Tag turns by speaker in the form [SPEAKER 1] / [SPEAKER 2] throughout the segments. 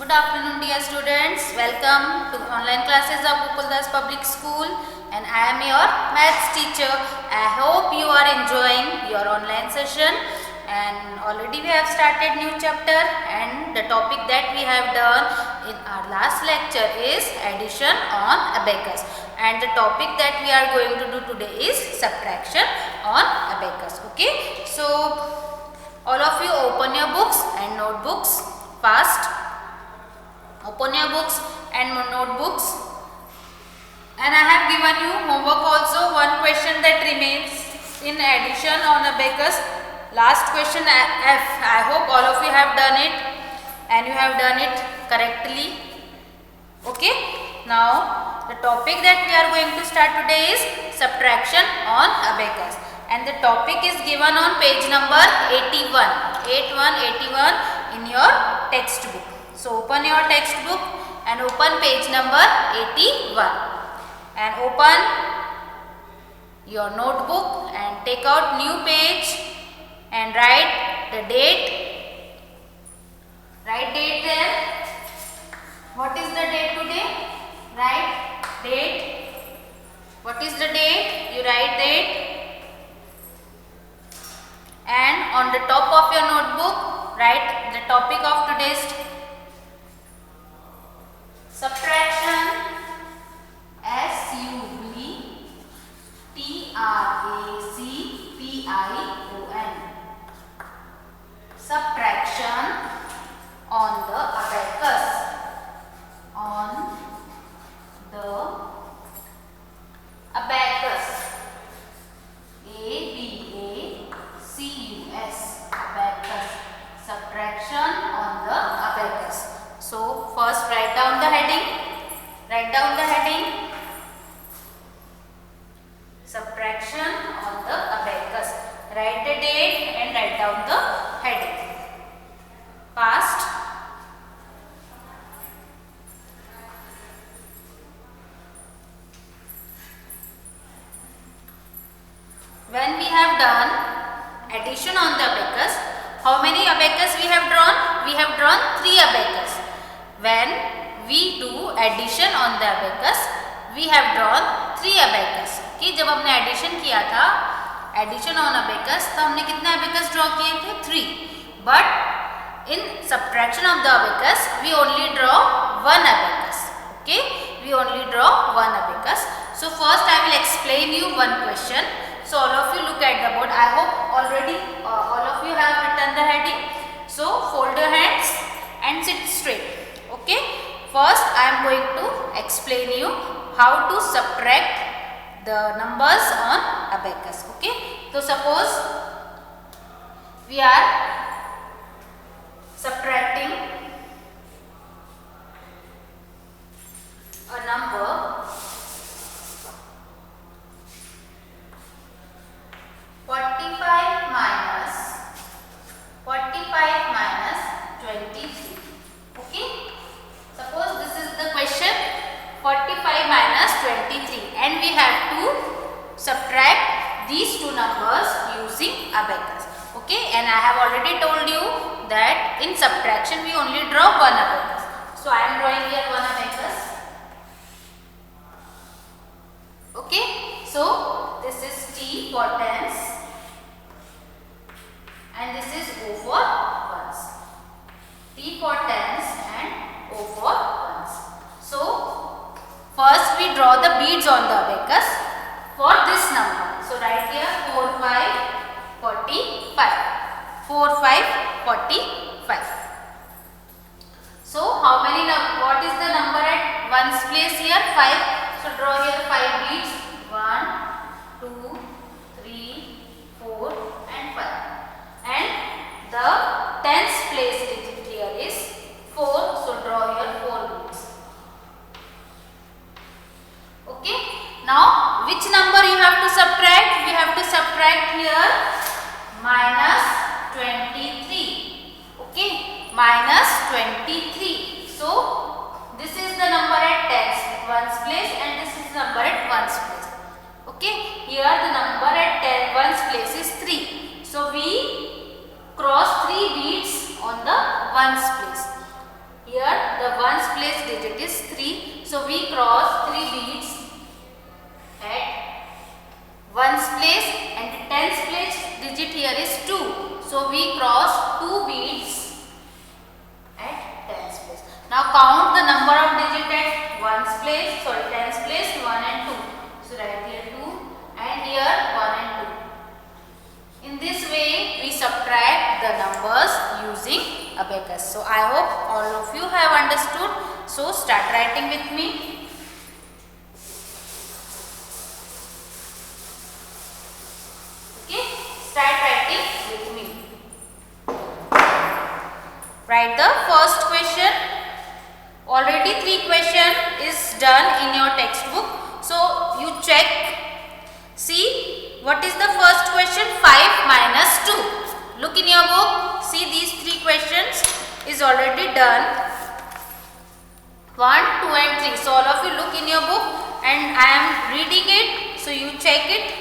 [SPEAKER 1] Good afternoon dear students. Welcome to online classes of Gopaldas Public School and I am your maths teacher. I hope you are enjoying your online session and already we have started new chapter and the topic that we have done in our last lecture is addition on abacus and the topic that we are going to do today is subtraction on abacus. Okay, so all of you open your books and notebooks fast. Open your books and notebooks and I have given you homework also. One question that remains in addition on abacus. Last question F. I hope all of you have done it and you have done it correctly. Okay. Now the topic that we are going to start today is subtraction on abacus and the topic is given on page number 81 in your textbook. So open your textbook and open page number 81 and open your notebook and take out new page and write the date. Write date there. What is the date today? Write date. What is the date? You write date. And on the top of your notebook write the topic of today's subtraction. SUBTRACTION. Subtraction on the abacus. On the abacus. ABACUS. Abacus. Subtraction on the abacus. So first write down the heading. Write down the heading. Subtraction on the abacus. Write the date and write down the heading. Fast. When we have done addition on the abacus, how many abacus we have drawn? We have drawn 3 abacus. When we do addition on the abacus, we have drawn 3 abacus. कि जब हमने addition किया था, addition on abacus, तो हमने कितने abacus draw किए थे? 3. But in subtraction of the abacus we only draw 1 abacus. Okay, we only draw 1 abacus. So first I will explain you one question. So all of you look at the board. I hope already all of you have written the heading. So fold your hands and sit straight. Okay. First I am going to explain you how to subtract the numbers on abacus. Okay. So suppose we are subtracting a number minus 23. Okay. Suppose this is the question 45 minus 23 and we have to subtract these two numbers using abacus. Okay, and I have already told you that in subtraction we only draw 1 abacus. So I am drawing here 1 abacus. Okay, so this is T for tens and this is O for ones. T for tens and O for ones. So first we draw the beads on the abacus for this number. So write here 4, 5, 45. 4, 5, 45. So how many, what is the number at ones place here? 5. So draw here 5 beads. 1, 2, 3, 4 and 5. And the tens place digit here is 4. So draw here 4 beads. Okay. Now which number you have to subtract? We have to subtract here minus 23. Okay. Minus 23. So this is the number at tens ones place and this is the number at ones place. Okay. Here the number at ones place is 3. So we cross 3 beads on the ones place. Here the we cross 3 beads at ones place and the tens place digit here is 2. So we cross 2 beads at tens place. Now count the number of digit at ones place, sorry tens place, 1 and 2. So write here 2 and here 1 and 2. In this way we subtract the numbers using abacus. So I hope all of you have understood. So start writing with me. Okay, start writing with me. Write the first question. Already 3 question is done in your textbook. So you check. See what is the first question? 5 minus 2. Look in your book. See these 3 questions is already done. 1, 2 and 3. So all of you look in your book and I am reading it. So you check it.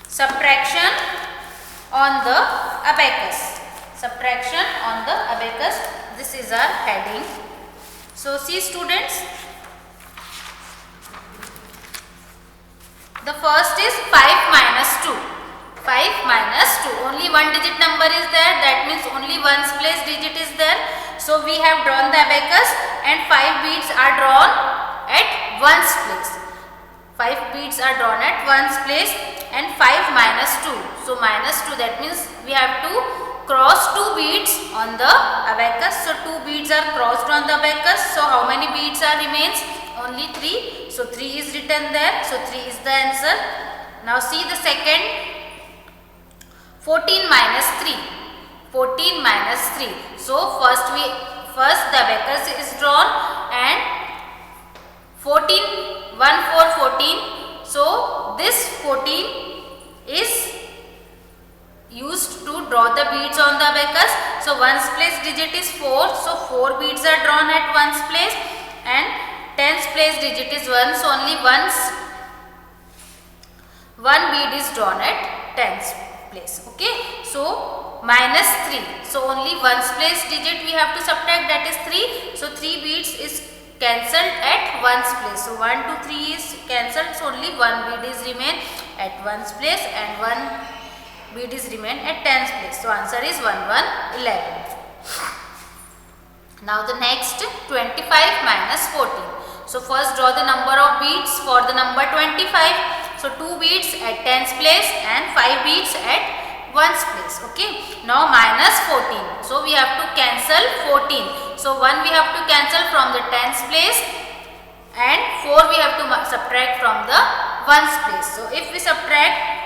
[SPEAKER 1] Subtraction on the abacus. Subtraction on the abacus. This is our heading. So see students. The first is 5 minus 2. 5 minus 2. Only one digit number is there. That means only ones place digit is there. So we have drawn the abacus and 5 beads are drawn at ones place. 5 beads are drawn at ones place and 5 minus 2. So minus 2, that means we have to cross 2 beads on the abacus. So 2 beads are crossed on the abacus. So how many beads are remains? Only 3. So 3 is written there. So 3 is the answer. Now see the second. 14 minus 3. 14 minus 3. So first the abacus is drawn and 14, 1, 4, 14. So this 14 is used to draw the beads on the abacus. So ones place digit is 4. So 4 beads are drawn at ones place and tens place digit is 1. So only one bead is drawn at tens place. Okay. So minus 3. So only ones place digit we have to subtract, that is 3. So 3 beads is cancelled at ones place. So 1, 2, 3 is cancelled. So only one bead is remain at ones place and one bead is remain at tens place. So answer is 1, 1, 11. Now the next 25 minus 14. So first draw the number of beads for the number 25. So 2 beads at tens place and 5 beads at ones place. Okay. Now minus 14. So we have to cancel 14. So 1 we have to cancel from the tens place and 4 we have to subtract from the ones place. So if we subtract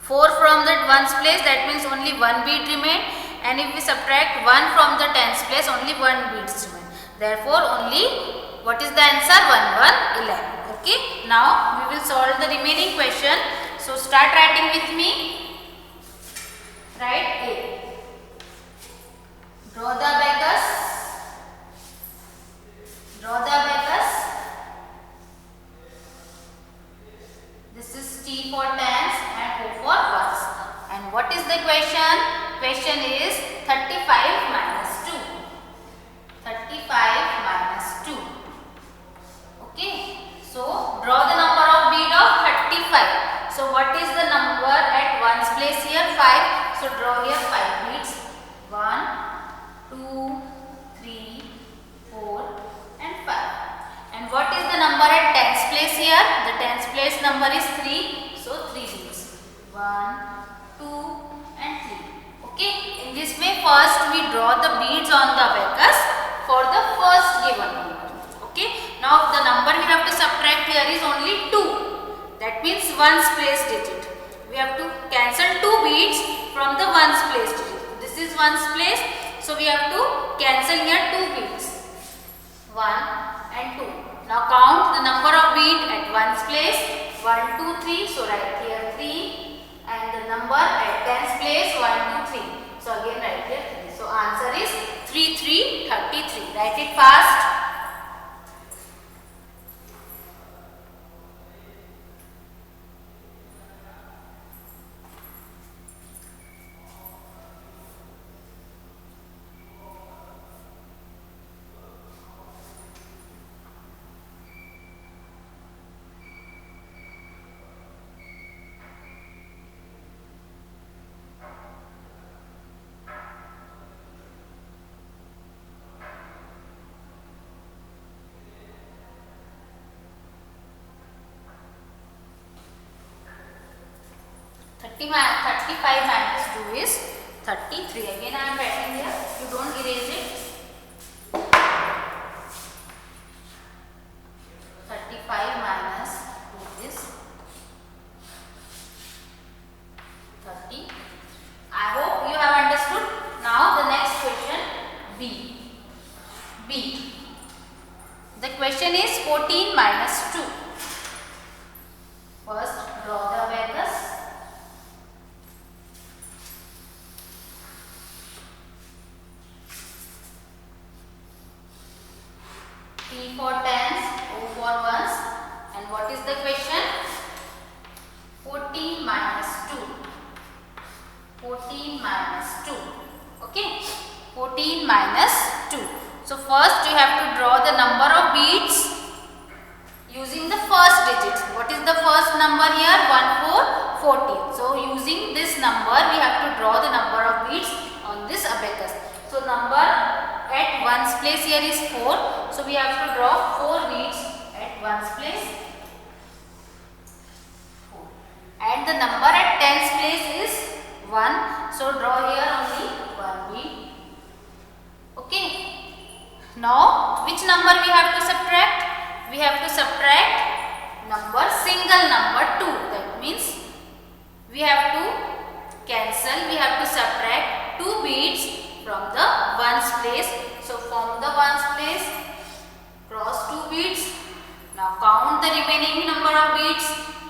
[SPEAKER 1] 4 from the ones place, that means only one bead remain, and if we subtract 1 from the tens place, only one bead remain. Therefore only what is the answer? 1, 1, 11. Okay. Now we will solve the remaining question. So start writing with me. Write A. Draw the abacus. Draw the abacus. This is T for tens and O for ones. And what is the question? Question is 35 minus 2. 35 minus 2. Okay. So draw the number of bead of 35. So what is the number at ones place here? 5. So draw here 5 beads. 1, 2, 3, 4 and 5. And what is the number at tens place here? The tens place number is 3. So 3 beads. 1, 2 and 3. Okay. In this way first we draw the beads on the abacus for the first given number. Okay. Now the number we have to subtract here is only 2. That means ones place digit. We have to cancel 2 beads from the ones place digit. This is ones place. So we have to cancel here 2 beads. 1 and 2. Now count the number of bead at ones place. 1, 2, 3. So write here 3. And the number at tens place 1, 2, 3. So again write here 3. So answer is 3, 3, 33. Write it fast. 35 minus 2 is 33. Again I am writing here. You don't erase it. 35 minus 2 is 30. I hope you have understood. Now the next question, B. The question is 14 minus 2. First draw the abacus. T for tens, O for ones. And what is the question? 14 minus 2. 14 minus 2. Okay. 14 minus 2. So first you have to draw the number of beads using the first digit. What is the first number here? 1, 4, 14. So using this number we have to draw the number of beads on this abacus. So number at ones place here is 4. So we have to draw 4 beads at ones place. 4. And the number at tens place is 1. So draw here only 1 bead. Okay. Now which number we have to subtract? We have to subtract single number 2. That means we have to cancel. We have to subtract 2 beads from the ones place. So from the ones place, cross 2 beads. Now count the remaining number of beads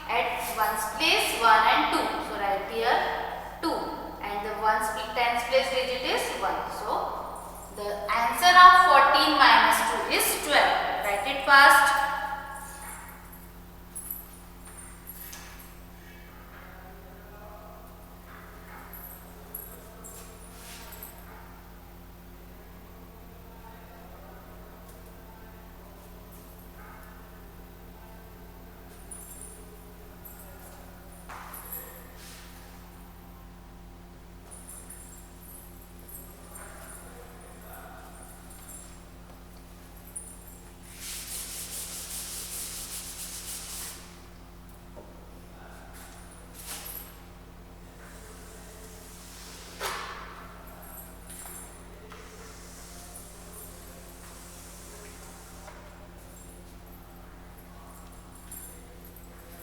[SPEAKER 1] at ones place, 1 and 2. So write here 2, and the tens place digit is 1. So the answer of 14 minus 2 is 12. Write it fast.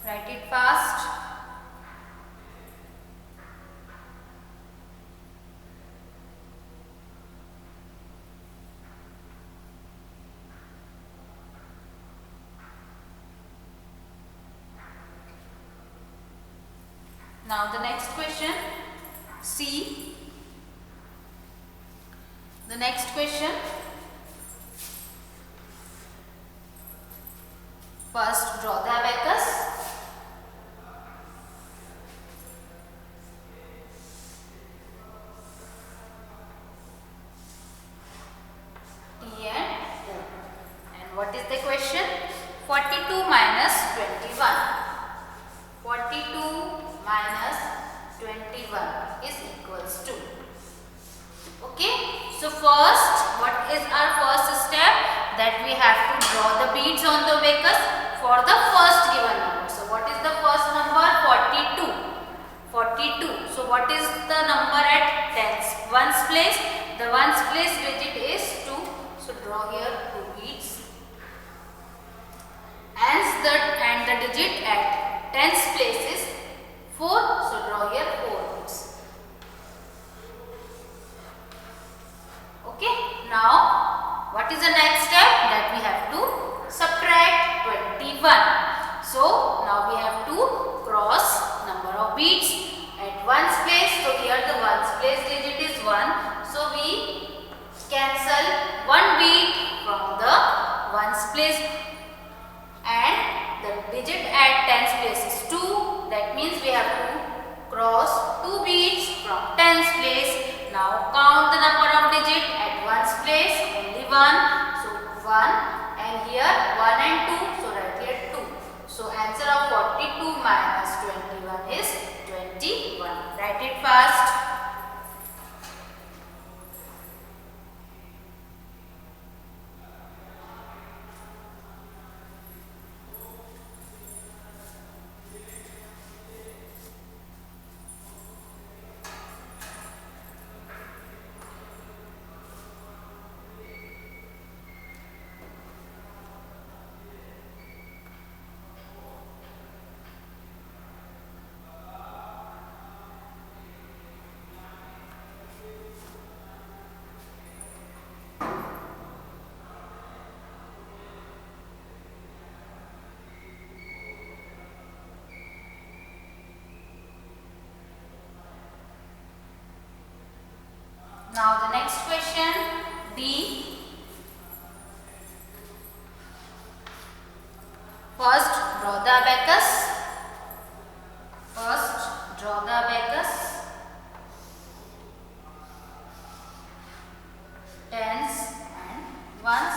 [SPEAKER 1] Write it fast. Now the next question, C. The next question. First draw the abacus. What is the question? 42 minus 21. 42 minus 21 is equals to. Okay. So first, what is our first step? That we have to draw the beads on the abacus for the first given number. So what is the first number? 42. 42. So what is the number at tens? Ones place. The ones place digit is 2. So draw here 2 beads. And the digit at tens place is 4. So draw here 4 beads. Okay. Now what is the next step? That we have to subtract 21. So now we have to cross number of beads at ones place. So here the ones place digit is 1. So we cancel 1 bead from the ones place, and the digit at tens place is 2. That means we have to cross 2 beads from tens place. Now count the number of digit at ones place, only 1. So 1, and here 1 and 2. So write here 2. So answer of 42 minus 21 is 21. Write it fast. Now the next question, D. First, draw the abacus. First, draw the abacus. Tens and ones.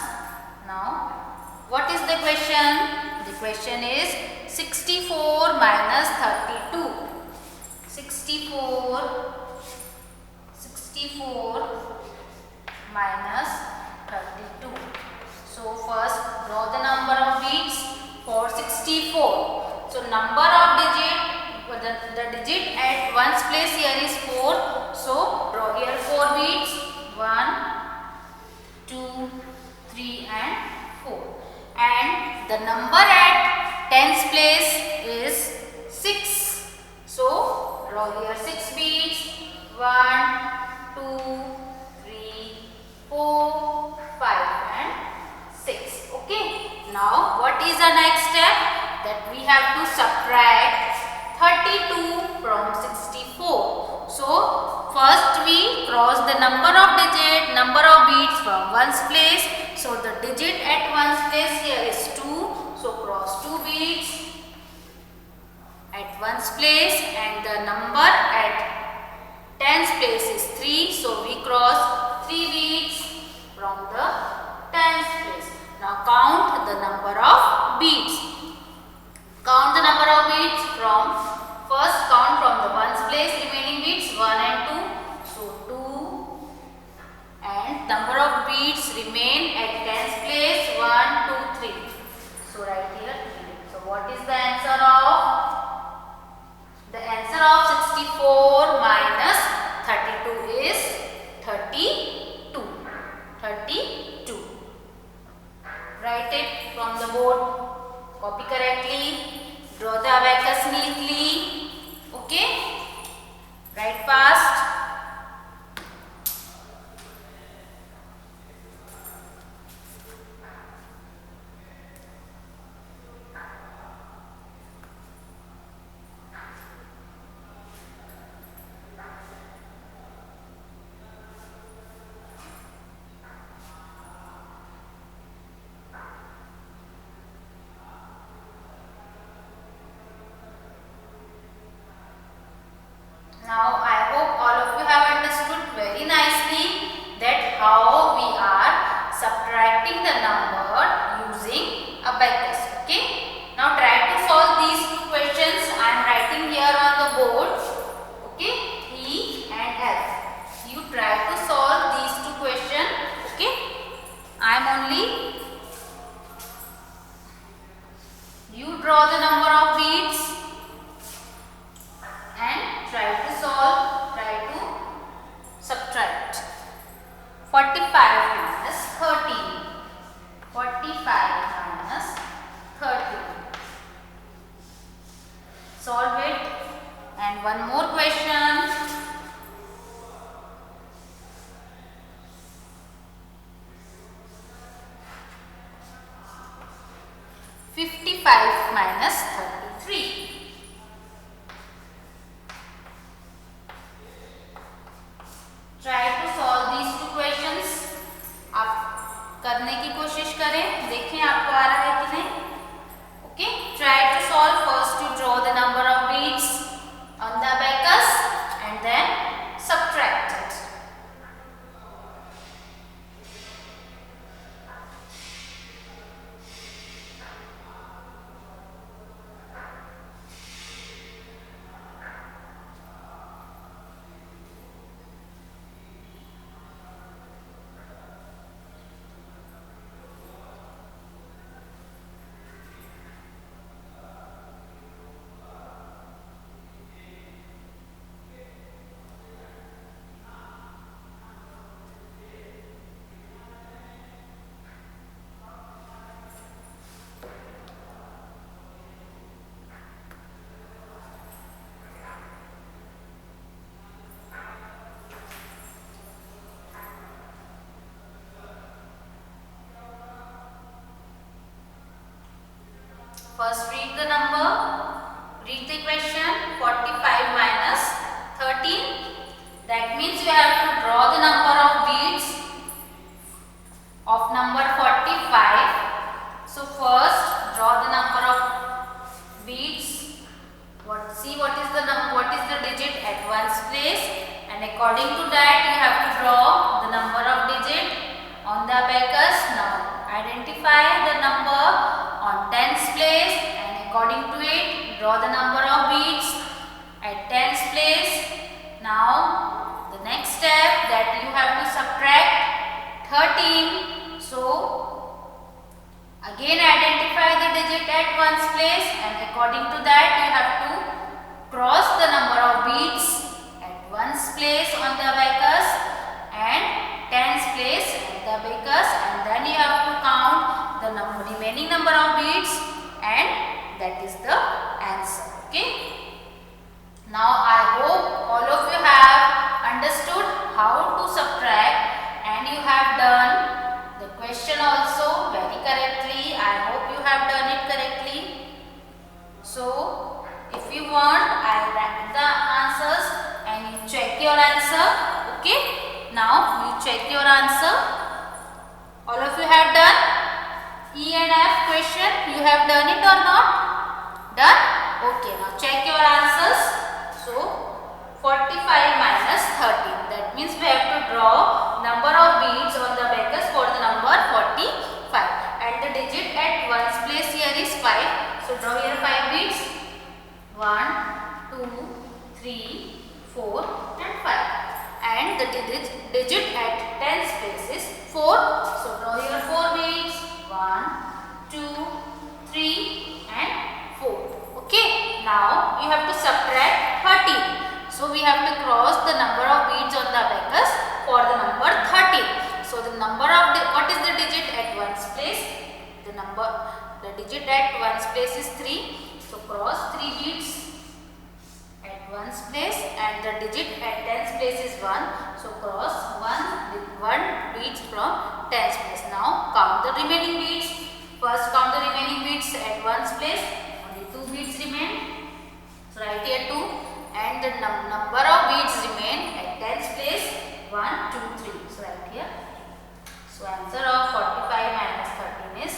[SPEAKER 1] Now, what is the question? The question is 64 minus 32. 64 minus 32. So first draw the number of beats for 64. So number of digit, the digit at ones place here is 4. So draw here 4 beats, 1, 2, 3 and 4. And the number at tens place is 6. So draw here 6 beats, 1, 2, 3, 4, 5 and 6. Okay. Now what is the next step? That we have to subtract 32 from 64. So first we cross the number of beats from ones place. So the digit at ones place here is 2. So cross 2 beats at ones place, and the number at tens place is 3. So we cross 3 beats from the tens place. Now count the number of beats. Count the number of beats from, first count from the ones place remaining beats 1 and 2. So 2, and number of beats remain at tens place 1, 2, 3. So right here 3. So what is the answer of? The answer of 64 minus 32 is 32. 32. Write it from the board. Copy correctly. Draw the abacus neatly. Okay. Write fast. Now I hope all of you have understood very nicely that how we are subtracting the number using abacus. Okay. Now try to solve these two questions. I am writing here on the board. Okay. E and F. You try to solve these two questions. Okay. I am only. You draw the number of beats and try to solve, try to subtract. 45 minus 13. 45 minus 13. Solve it. And one more question. 55 minus 33. Try to solve these two questions. आप करने की कोशिश करें, देखें आपको आ रहा है कि नहीं. Okay. Try to solve. First you draw the number of beats on the abacus and then subtract it. First read the number, read the question. 45 minus 13. That means you have to draw the number and according to that you have to draw the number of digit on the abacus. Now identify the number on tens place and according to it draw the number of beads at tens place. Now the next step that you have to subtract 13. So again identify the digit at ones place and according to that you have to cross the number of beads at ones place on the abacus and tens place at the abacus, and then you have to count the remaining number of beads, and that is the answer. Okay. Now I hope all of you have understood how to subtract and you have done the question also very correctly. I hope you have done it correctly. So if you want, I will write the answers and you check your answer. Okay. Now you check your answer. All of you have done E and F question. You have done it or not? Done? Okay. Now check your answers. So 45 minus 13. That means we have to draw number of beads on the abacus for the number 45. And the digit at ones place here is 5. So draw here 5 beads. 1, 2, 3, 4 and 5. And the digit at tens place is 4. So draw here 4 beads. 1, 2, 3 and 4. Okay. Now you have to subtract 13. So we have to cross the number of beads on the abacus for the number 13. So the number of what is the digit at ones place? The digit at ones place is 3. So cross 3 beads at ones place and the digit at tens place is 1. So cross 1 beads from tens place. Now count the remaining beads. First count the remaining beads at ones place. Only 2 beads remain. So write here 2 and the number of beads remain at tens place 1, 2, 3. So write here. So answer of 45 minus 13 is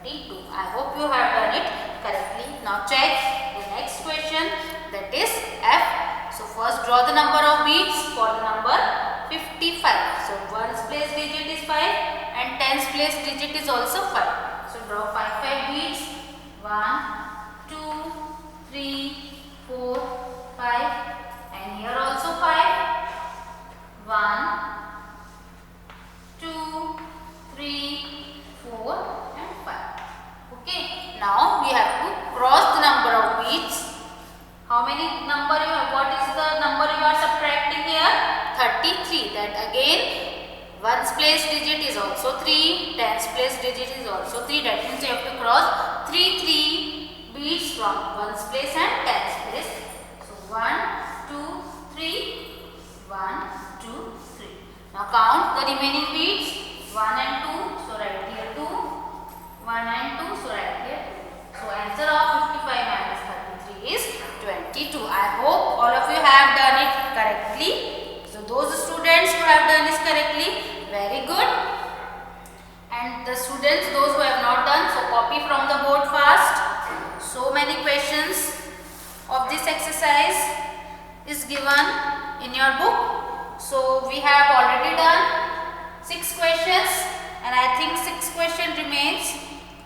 [SPEAKER 1] 32. I hope you have done it correctly. Now check the next question, that is F. So first draw the number of beads for the number 55. So ones place digit is 5 and tens place digit is also 5. So draw 5 beads. 1, 2, 3, 4, 5 and here also 5. 1, 2, 3, 4 and 5. Okay. Now we have to cross the number of beads. How many number you have? What is the number you are subtracting here? 33. That again ones place digit is also 3. Tens place digit is also 3. That means you have to cross 3 beads from ones place and tens place. So 1, 2, 3. 1, 2, 3. Now count the remaining beads. 1 and 2. So write here 2. 1 and 2. So write here 2. So answer of 55 minus 33 is 22. I hope all of you have done it correctly. So those students who have done this correctly, very good. And the students, those who have not done, so copy from the board fast. So many questions of this exercise is given in your book. So we have already done 6 questions and I think 6 questions remains.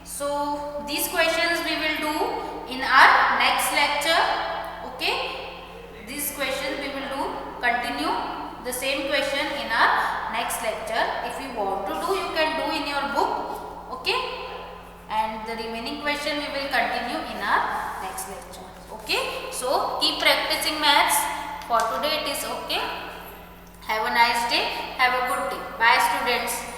[SPEAKER 1] So these questions we will do in our next lecture. Okay, these questions we will do, continue the same question in our next lecture. If you want to do, you can do in your book. Okay, and the remaining question we will continue in our next lecture. Okay, so keep practicing maths. For today it is okay. Have a nice day. Have a good day. Bye students.